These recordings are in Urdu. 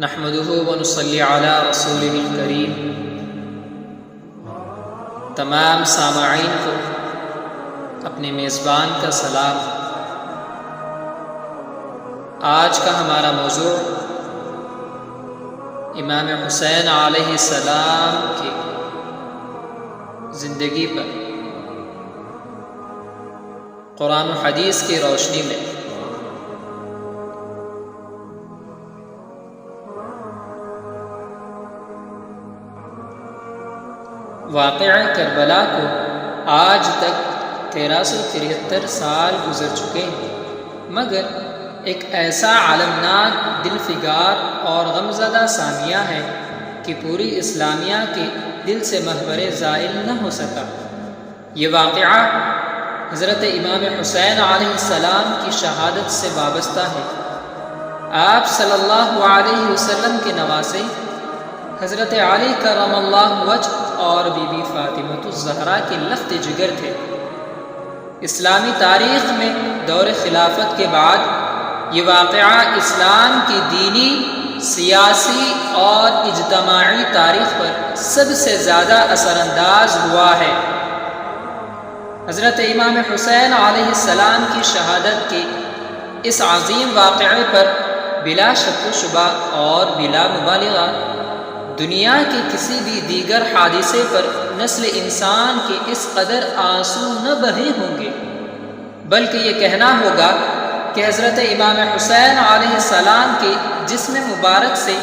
نحمده ونصلی علی رسولہ الکریم۔ تمام سامعین کو اپنے میزبان کا سلام۔ آج کا ہمارا موضوع امام حسین علیہ السلام کی زندگی پر قرآن و حدیث کی روشنی میں واقعہ کربلا کو آج تک 1373 سال گزر چکے ہیں، مگر ایک ایسا علمناک دل فگار اور غمزدہ سامیہ ہے کہ پوری اسلامیہ کے دل سے محور زائل نہ ہو سکا۔ یہ واقعہ حضرت امام حسین علیہ السلام کی شہادت سے وابستہ ہے۔ آپ صلی اللہ علیہ وسلم کے نواسے حضرت علی کرم اللہ وجہ اور بی بی فاطمہ الزہرا کے لخت جگر تھے۔ اسلامی تاریخ میں دور خلافت کے بعد یہ واقعہ اسلام کی دینی، سیاسی اور اجتماعی تاریخ پر سب سے زیادہ اثر انداز ہوا ہے۔ حضرت امام حسین علیہ السلام کی شہادت کے اس عظیم واقعے پر بلا شک و شبہ اور بلا مبالغہ دنیا کے کسی بھی دیگر حادثے پر نسل انسان کے اس قدر آنسو نہ بہے ہوں گے، بلکہ یہ کہنا ہوگا کہ حضرت امام حسین علیہ السلام کے جسم مبارک سے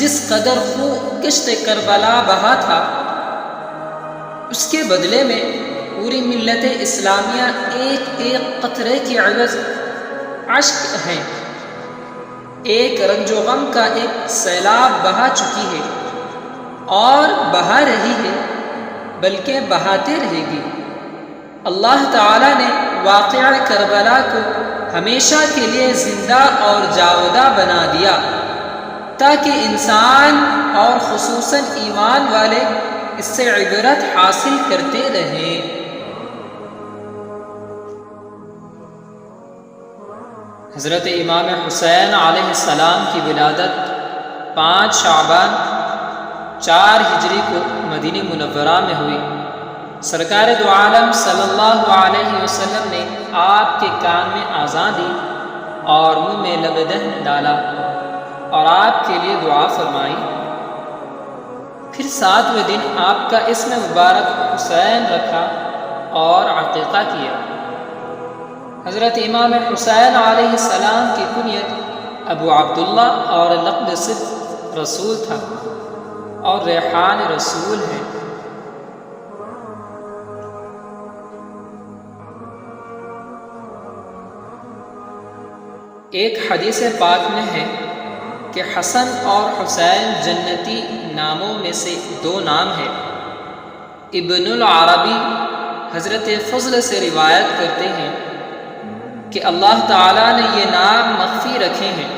جس قدر خون کشت کربلا بہا تھا، اس کے بدلے میں پوری ملت اسلامیہ ایک ایک قطرے کی عوض اشک ہے، ایک رنج و غم کا ایک سیلاب بہا چکی ہے اور بہا رہی ہے، بلکہ بہاتے رہے گی۔ اللہ تعالیٰ نے واقعہ کربلا کو ہمیشہ کے لیے زندہ اور جاودہ بنا دیا تاکہ انسان اور خصوصاً ایمان والے اس سے عبرت حاصل کرتے رہیں۔ حضرت امام حسین علیہ السلام کی ولادت 5 شعبان 4 ہجری کو مدینہ منورہ میں ہوئی۔ سرکار دو عالم صلی اللہ علیہ وسلم نے آپ کے کان میں اذان دی اور منہ میں لب دہن ڈالا اور آپ کے لیے دعا فرمائی۔ پھر 7ویں دن آپ کا اسم مبارک حسین رکھا اور عقیقہ کیا۔ حضرت امام حسین علیہ السلام کی کنیت ابو عبداللہ اور لقب صدق رسول تھا اور ریحان رسول ہے۔ ایک حدیث پاک میں ہے کہ حسن اور حسین جنتی ناموں میں سے 2 نام ہیں۔ ابن العربی حضرت فضل سے روایت کرتے ہیں کہ اللہ تعالیٰ نے یہ نام مخفی رکھے ہیں،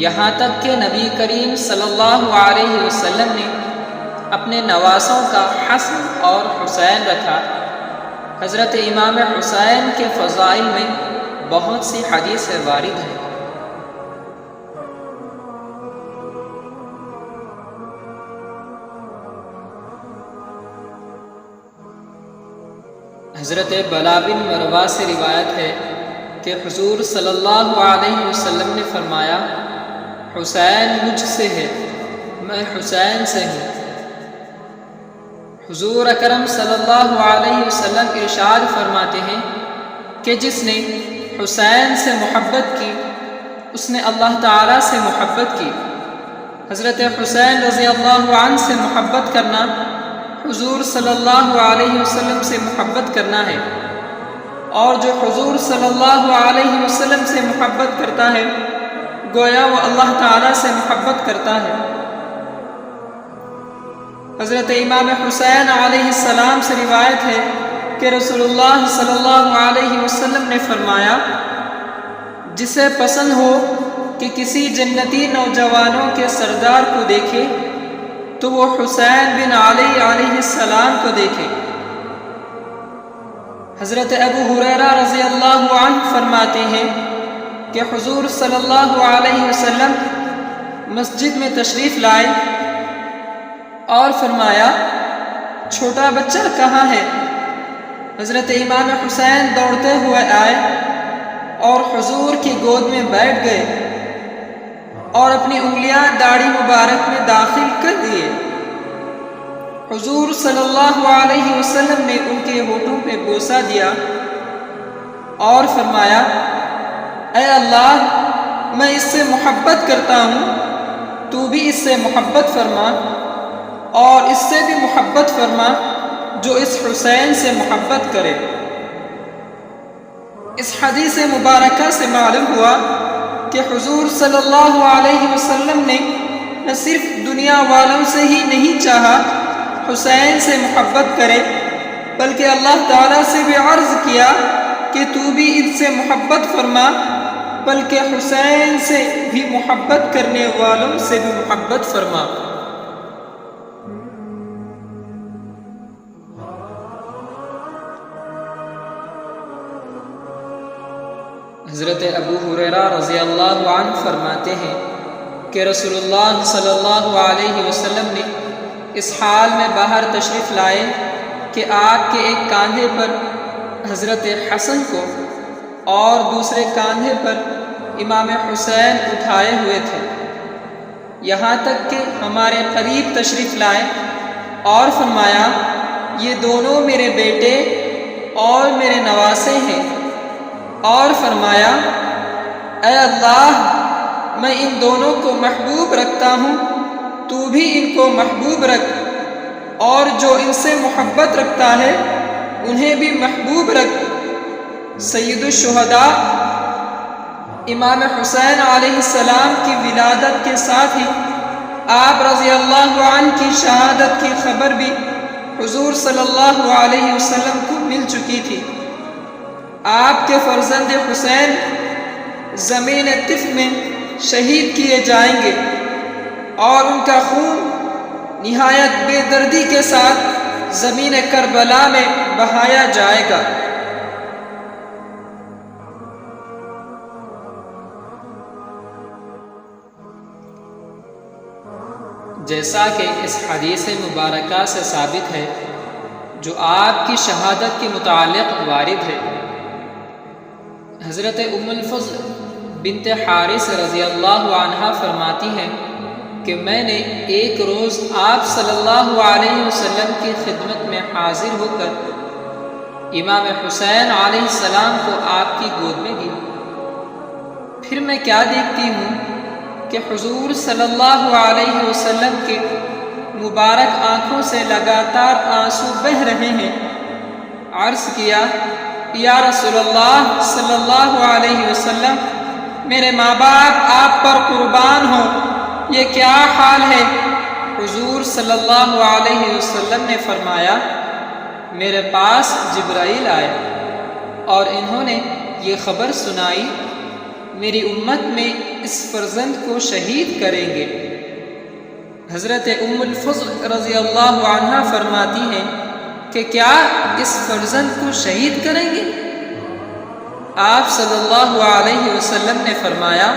یہاں تک کہ نبی کریم صلی اللہ علیہ وسلم نے اپنے نواسوں کا حسن اور حسین رکھا۔ حضرت امام حسین کے فضائل میں بہت سی حدیثیں وارد ہیں۔ حضرت بلا بن مروہ سے روایت ہے کہ حضور صلی اللہ علیہ وسلم نے فرمایا، حسین مجھ سے ہے، میں حسین سے ہوں۔ حضور اکرم صلی اللہ علیہ وسلم ارشاد فرماتے ہیں کہ جس نے حسین سے محبت کی اس نے اللہ تعالیٰ سے محبت کی۔ حضرت حسین رضی اللہ عنہ سے محبت کرنا حضور صلی اللہ علیہ وسلم سے محبت کرنا ہے، اور جو حضور صلی اللہ علیہ وسلم سے محبت کرتا ہے گویا وہ اللہ تعالیٰ سے محبت کرتا ہے۔ حضرت امام حسین علیہ السلام سے روایت ہے کہ رسول اللہ صلی اللہ علیہ وسلم نے فرمایا، جسے پسند ہو کہ کسی جنتی نوجوانوں کے سردار کو دیکھے تو وہ حسین بن علی علیہ السلام کو دیکھے۔ حضرت ابو ہریرہ رضی اللہ عنہ فرماتے ہیں کہ حضور صلی اللہ علیہ وسلم مسجد میں تشریف لائے اور فرمایا چھوٹا بچہ کہاں ہے؟ حضرت امام حسین دوڑتے ہوئے آئے اور حضور کی گود میں بیٹھ گئے اور اپنی انگلیاں داڑھی مبارک میں داخل کر دیے۔ حضور صلی اللہ علیہ وسلم نے ان کے ہونٹوں پہ بوسہ دیا اور فرمایا اے اللہ میں اس سے محبت کرتا ہوں، تو بھی اس سے محبت فرما اور اس سے بھی محبت فرما جو اس حسین سے محبت کرے۔ اس حدیث مبارکہ سے معلوم ہوا کہ حضور صلی اللہ علیہ وسلم نے نہ صرف دنیا والوں سے ہی نہیں چاہا حسین سے محبت کرے، بلکہ اللہ تعالیٰ سے بھی عرض کیا کہ تو بھی ان سے محبت فرما، بلکہ حسین سے بھی محبت کرنے والوں سے بھی محبت فرما۔ حضرت ابو ہریرہ رضی اللہ عنہ فرماتے ہیں کہ رسول اللہ صلی اللہ علیہ وسلم نے اس حال میں باہر تشریف لائے کہ آپ کے ایک کاندھے پر حضرت حسن کو اور دوسرے کاندھے پر امام حسین اٹھائے ہوئے تھے، یہاں تک کہ ہمارے قریب تشریف لائے اور فرمایا یہ دونوں میرے بیٹے اور میرے نواسے ہیں، اور فرمایا اے اللہ میں ان دونوں کو محبوب رکھتا ہوں، تو بھی ان کو محبوب رکھ، اور جو ان سے محبت رکھتا ہے انہیں بھی محبوب رکھ۔ سید الشہداء امام حسین علیہ السلام کی ولادت کے ساتھ ہی آپ رضی اللہ عنہ کی شہادت کی خبر بھی حضور صلی اللہ علیہ وسلم کو مل چکی تھی۔ آپ کے فرزند حسین زمین طف میں شہید کیے جائیں گے اور ان کا خون نہایت بے دردی کے ساتھ زمین کربلا میں بہایا جائے گا۔ جیسا کہ اس حدیث مبارکہ سے ثابت ہے جو آپ کی شہادت کے متعلق وارد ہے، حضرت ام الفضل بنت حارث رضی اللہ عنہا فرماتی ہیں کہ میں نے ایک روز آپ صلی اللہ علیہ وسلم کی خدمت میں حاضر ہو کر امام حسین علیہ السلام کو آپ کی گود میں دیا۔ پھر میں کیا دیکھتی ہوں کہ حضور صلی اللہ علیہ وسلم کے مبارک آنکھوں سے لگاتار آنسو بہہ رہے ہیں۔ عرض کیا یا رسول اللہ صلی اللہ علیہ وسلم، میرے ماں باپ آپ پر قربان ہوں، یہ کیا حال ہے؟ حضور صلی اللہ علیہ وسلم نے فرمایا میرے پاس جبرائیل آئے اور انہوں نے یہ خبر سنائی میری امت میں اس فرزند کو شہید کریں گے۔ حضرت ام الفضل رضی اللہ عنہا فرماتی ہیں کہ کیا اس فرزند کو شہید کریں گے؟ آپ صلی اللہ علیہ وسلم نے فرمایا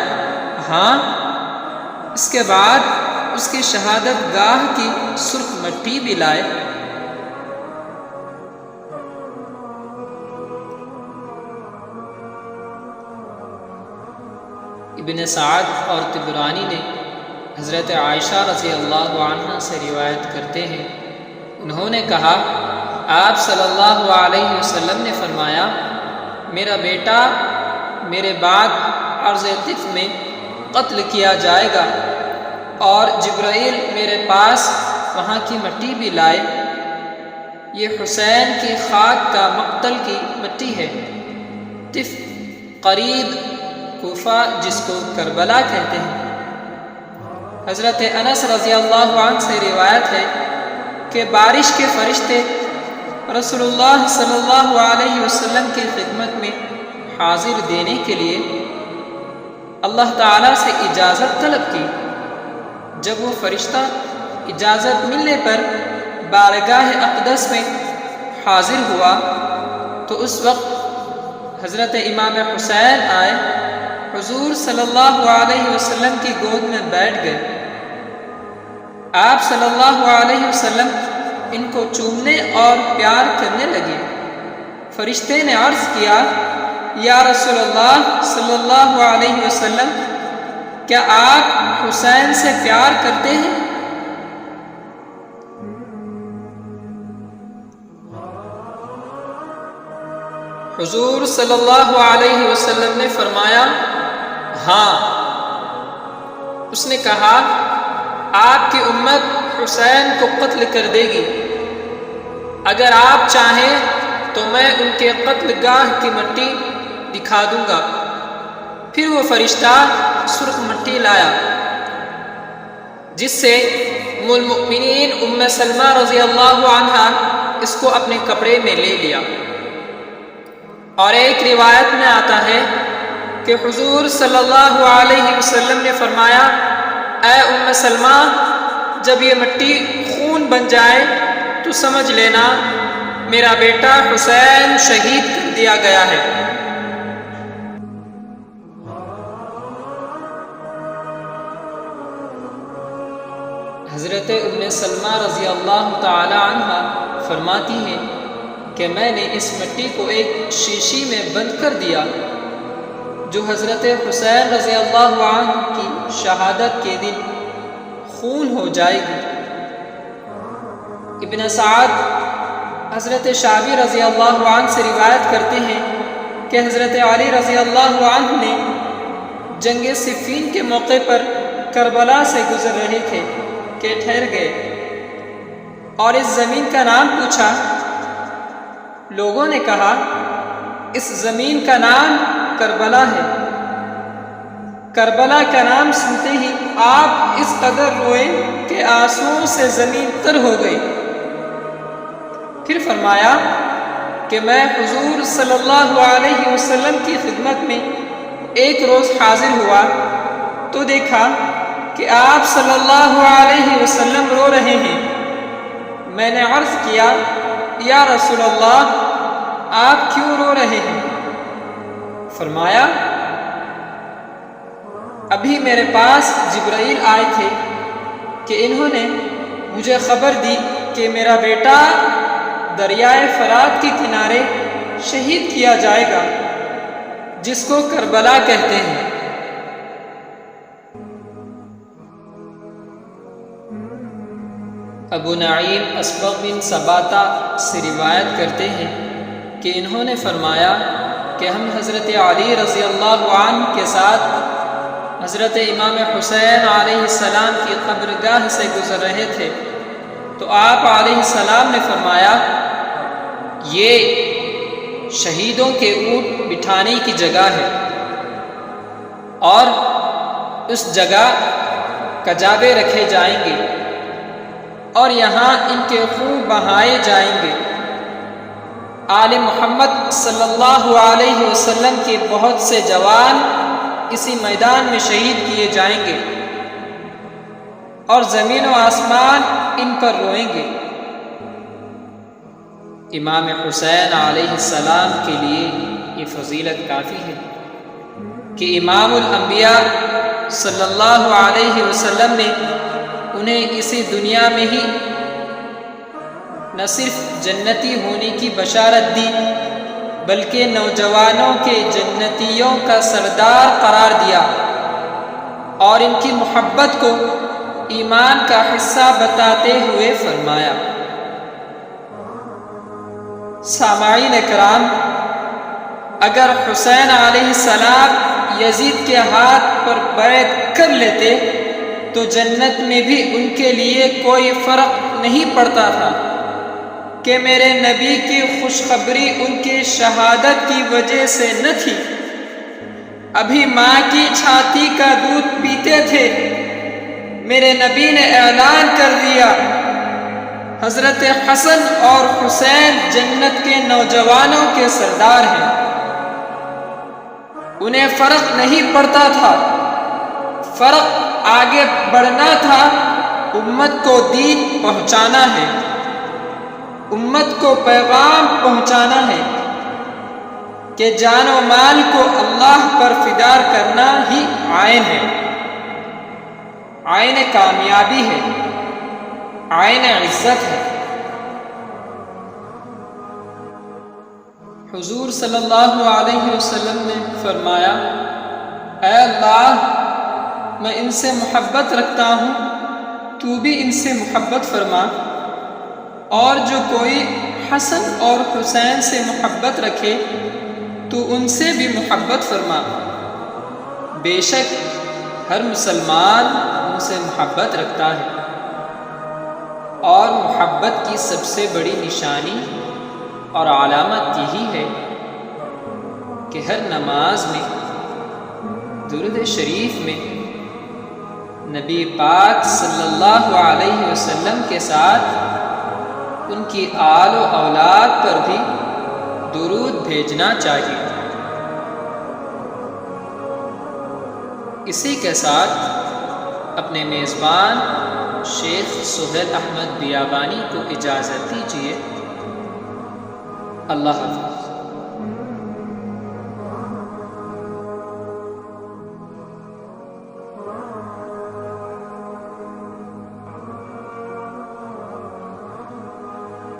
ہاں۔ اس کے بعد اس کی شہادت گاہ کی سرخ مٹی بھی لائے۔ ابن سعد اور طبرانی نے حضرت عائشہ رضی اللہ عنہ سے روایت کرتے ہیں، انہوں نے کہا آپ صلی اللہ علیہ وسلم نے فرمایا میرا بیٹا میرے بعد عرض طف میں قتل کیا جائے گا، اور جبرائیل میرے پاس وہاں کی مٹی بھی لائے۔ یہ حسین کی خاک کا مقتل کی مٹی ہے۔ طف قریب کوفہ جس کو کربلا کہتے ہیں۔ حضرت انس رضی اللہ عنہ سے روایت ہے کہ بارش کے فرشتے رسول اللہ صلی اللہ علیہ وسلم کی خدمت میں حاضر دینے کے لیے اللہ تعالیٰ سے اجازت طلب کی۔ جب وہ فرشتہ اجازت ملنے پر بارگاہ اقدس میں حاضر ہوا تو اس وقت حضرت امام حسین آئے، حضور صلی اللہ علیہ وسلم کی گود میں بیٹھ گئے۔ آپ صلی اللہ علیہ وسلم ان کو چومنے اور پیار کرنے لگے۔ فرشتے نے عرض کیا، یا رسول اللہ صلی اللہ علیہ وسلم، کیا آپ حسین سے پیار کرتے ہیں؟ حضور صلی اللہ علیہ وسلم نے فرمایا، ہاں۔ اس نے کہا، آپ کی امت حسین کو قتل کر دے گی، اگر آپ چاہیں تو میں ان کے قتل گاہ کی مٹی دکھا دوں گا۔ پھر وہ فرشتہ سرخ مٹی لایا، جس سے ام المؤمنین ام سلمہ رضی اللہ عنہا اس کو اپنے کپڑے میں لے لیا۔ اور ایک روایت میں آتا ہے کہ حضور صلی اللہ علیہ وسلم نے فرمایا، اے ام سلمہ، جب یہ مٹی خون بن جائے تو سمجھ لینا میرا بیٹا حسین شہید کر دیا گیا ہے۔ حضرت ام سلمہ رضی اللہ تعالی عنہ فرماتی ہیں کہ میں نے اس مٹی کو ایک شیشی میں بند کر دیا جو حضرت حسین رضی اللہ عنہ کی شہادت کے دن خون ہو جائے گی۔ ابن سعد حضرت شعبی رضی اللہ عنہ سے روایت کرتے ہیں کہ حضرت علی رضی اللہ عنہ نے جنگ صفین کے موقع پر کربلا سے گزر رہے تھے کہ ٹھہر گئے اور اس زمین کا نام پوچھا۔ لوگوں نے کہا، اس زمین کا نام کربلا ہے۔ کربلا کا نام سنتے ہی آپ اس قدر روئے کہ آنسوؤں سے زمین تر ہو گئی۔ پھر فرمایا کہ میں حضور صلی اللہ علیہ وسلم کی خدمت میں ایک روز حاضر ہوا تو دیکھا کہ آپ صلی اللہ علیہ وسلم رو رہے ہیں۔ میں نے عرض کیا، یا رسول اللہ، آپ کیوں رو رہے ہیں؟ فرمایا، ابھی میرے پاس جبرائیل آئے تھے کہ انہوں نے مجھے خبر دی کہ میرا بیٹا دریائے فرات کے کنارے شہید کیا جائے گا، جس کو کربلا کہتے ہیں۔ ابو نعیم اسبغ بن سباتہ سے روایت کرتے ہیں کہ انہوں نے فرمایا کہ ہم حضرت علی رضی اللہ عنہ کے ساتھ حضرت امام حسین علیہ السلام کی قبرگاہ سے گزر رہے تھے تو آپ علیہ السلام نے فرمایا، یہ شہیدوں کے اونٹ بٹھانے کی جگہ ہے اور اس جگہ کجاوے رکھے جائیں گے اور یہاں ان کے خون بہائے جائیں گے۔ آل محمد صلی اللہ علیہ وسلم کے بہت سے جوان اسی میدان میں شہید کیے جائیں گے اور زمین و آسمان ان پر روئیں گے۔ امام حسین علیہ السلام کے لیے یہ فضیلت کافی ہے کہ امام الانبیاء صلی اللہ علیہ وسلم نے انہیں اسی دنیا میں ہی نہ صرف جنتی ہونے کی بشارت دی بلکہ نوجوانوں کے جنتیوں کا سردار قرار دیا اور ان کی محبت کو ایمان کا حصہ بتاتے ہوئے فرمایا۔ سامعین کرام، اگر حسین علیہ السلام یزید کے ہاتھ پر بیعت کر لیتے تو جنت میں بھی ان کے لیے کوئی فرق نہیں پڑتا تھا کہ میرے نبی کی خوشخبری ان کی شہادت کی وجہ سے نہ تھی۔ ابھی ماں کی چھاتی کا دودھ پیتے تھے، میرے نبی نے اعلان کر دیا، حضرت حسن اور حسین جنت کے نوجوانوں کے سردار ہیں۔ انہیں فرق نہیں پڑتا تھا، فرق آگے بڑھنا تھا، امت کو دین پہنچانا ہے، امت کو پیغام پہنچانا ہے۔ کہ جان و مال کو اللہ پر فدا کرنا ہی عین ہے، عین کامیابی ہے، عین عزت ہے۔ حضور صلی اللہ علیہ وسلم نے فرمایا، اے اللہ، میں ان سے محبت رکھتا ہوں، تو بھی ان سے محبت فرما، اور جو کوئی حسن اور حسین سے محبت رکھے تو ان سے بھی محبت فرما۔ بے شک ہر مسلمان ان سے محبت رکھتا ہے، اور محبت کی سب سے بڑی نشانی اور علامت یہی ہے کہ ہر نماز میں درود شریف میں نبی پاک صلی اللہ علیہ وسلم کے ساتھ ان کی آل و اولاد پر بھی درود بھیجنا چاہیے۔ اسی کے ساتھ اپنے میزبان شیخ سہیل احمد بیابانی کو اجازت دیجیے۔ اللہ حافظ۔